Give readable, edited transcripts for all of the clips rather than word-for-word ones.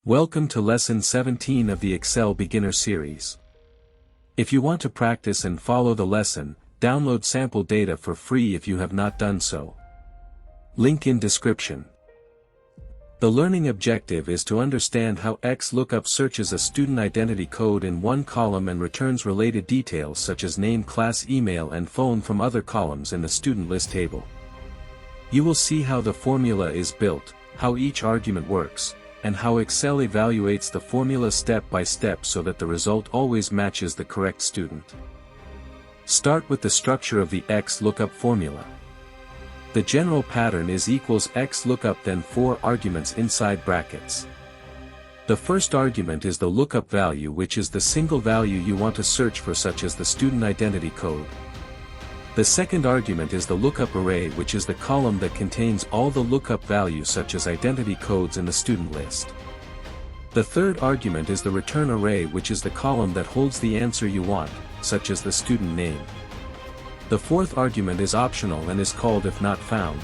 Welcome to Lesson 17 of the Excel Beginner Series. If you want to practice and follow the lesson, download sample data for free if you have not done so. Link in description. The learning objective is to understand how XLOOKUP searches a student identity code in one column and returns related details such as name, class, email, and phone from other columns in the student list table. You will see how the formula is built, how each argument works, and how Excel evaluates the formula step by step so that the result always matches the correct student. Start with the structure of the XLOOKUP formula. The general pattern is equals XLOOKUP then 4 arguments inside brackets. The first argument is the lookup value, which is the single value you want to search for, such as the student identity code. The second argument is the lookup array, which is the column that contains all the lookup values such as identity codes in the student list. The third argument is the return array, which is the column that holds the answer you want, such as the student name. The fourth argument is optional and is called if not found.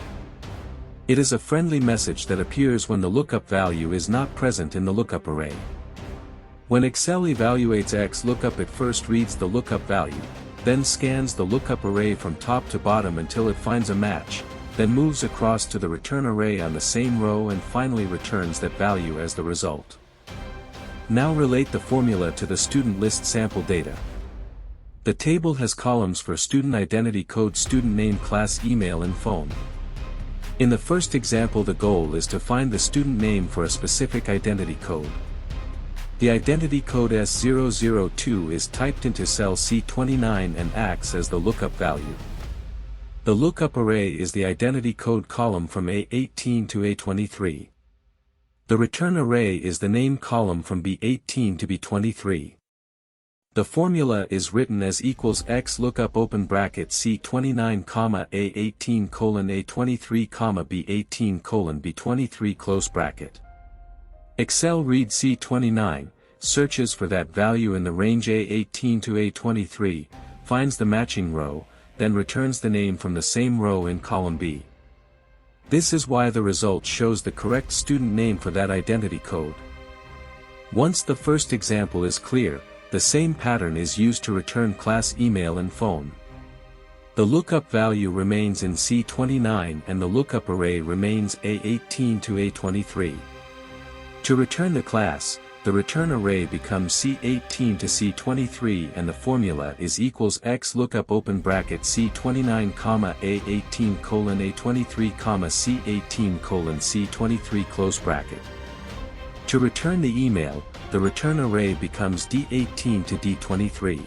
It is a friendly message that appears when the lookup value is not present in the lookup array. When Excel evaluates XLOOKUP, it first reads the lookup value, then scans the lookup array from top to bottom until it finds a match, then moves across to the return array on the same row and finally returns that value as the result. Now relate the formula to the student list sample data. The table has columns for student identity code, student name, class, email, and phone. In the first example, the goal is to find the student name for a specific identity code. The identity code S002 is typed into cell C29 and acts as the lookup value. The lookup array is the identity code column from A18 to A23. The return array is the name column from B18 to B23. The formula is written as equals XLOOKUP open bracket C29, A18 A23, B18 B23 close bracket. Excel reads C29, searches for that value in the range A18 to A23, finds the matching row, then returns the name from the same row in column B. This is why the result shows the correct student name for that identity code. Once the first example is clear, the same pattern is used to return class, email, and phone. The lookup value remains in C29 and the lookup array remains A18 to A23. To return the class, the return array becomes C18 to C23 and the formula is equals XLOOKUP open bracket C29, A18 A23, C18 C23 close bracket. To return the email, the return array becomes D18 to D23.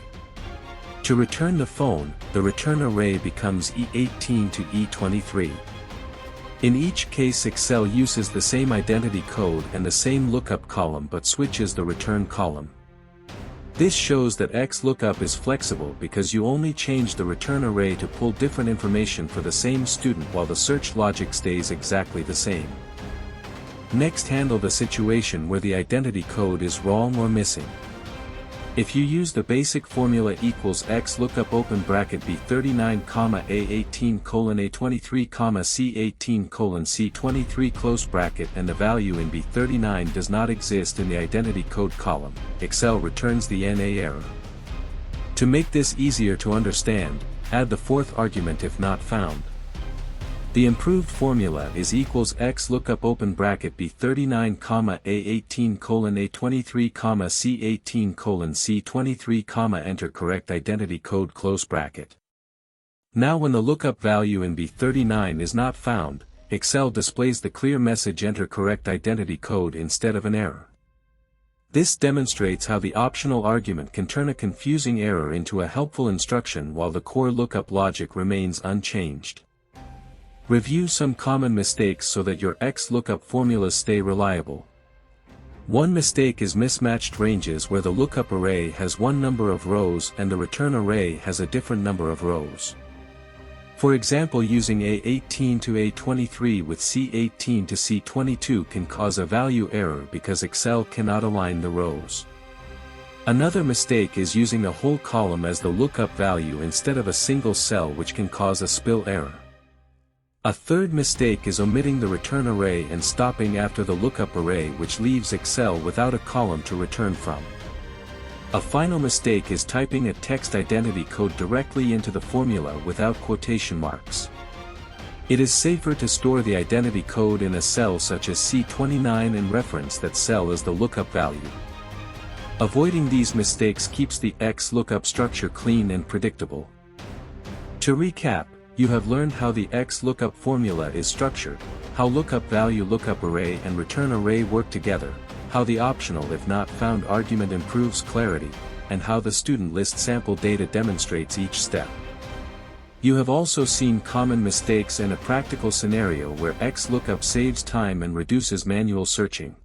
To return the phone, the return array becomes E18 to E23. In each case, Excel uses the same identity code and the same lookup column but switches the return column. This shows that XLOOKUP is flexible because you only change the return array to pull different information for the same student while the search logic stays exactly the same. Next, handle the situation where the identity code is wrong or missing. If you use the basic formula equals XLOOKUP open bracket B39, A18 A23, C18 C23 close bracket and the value in B39 does not exist in the identity code column, Excel returns the NA error. To make this easier to understand, add the fourth argument if not found. The improved formula is equals XLOOKUP open bracket B39, A18 A23, C18 C23, enter correct identity code close bracket. Now when the lookup value in B39 is not found, Excel displays the clear message enter correct identity code instead of an error. This demonstrates how the optional argument can turn a confusing error into a helpful instruction while the core lookup logic remains unchanged. Review some common mistakes so that your XLOOKUP formulas stay reliable. One mistake is mismatched ranges, where the lookup array has one number of rows and the return array has a different number of rows. For example, using A18 to A23 with C18 to C22 can cause a value error because Excel cannot align the rows. Another mistake is using a whole column as the lookup value instead of a single cell, which can cause a spill error. A third mistake is omitting the return array and stopping after the lookup array, which leaves Excel without a column to return from. A final mistake is typing a text identity code directly into the formula without quotation marks. It is safer to store the identity code in a cell such as C29 and reference that cell as the lookup value. Avoiding these mistakes keeps the XLOOKUP structure clean and predictable. To recap, you have learned how the XLOOKUP formula is structured, how lookup value lookup array and return array work together, how the optional if not found argument improves clarity, and how the student list sample data demonstrates each step. You have also seen common mistakes and a practical scenario where XLOOKUP saves time and reduces manual searching.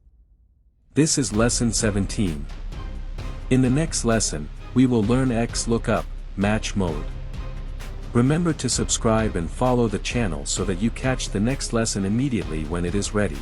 This is Lesson 17. In the next lesson, we will learn XLOOKUP match mode. Remember to subscribe and follow the channel so that you catch the next lesson immediately when it is ready.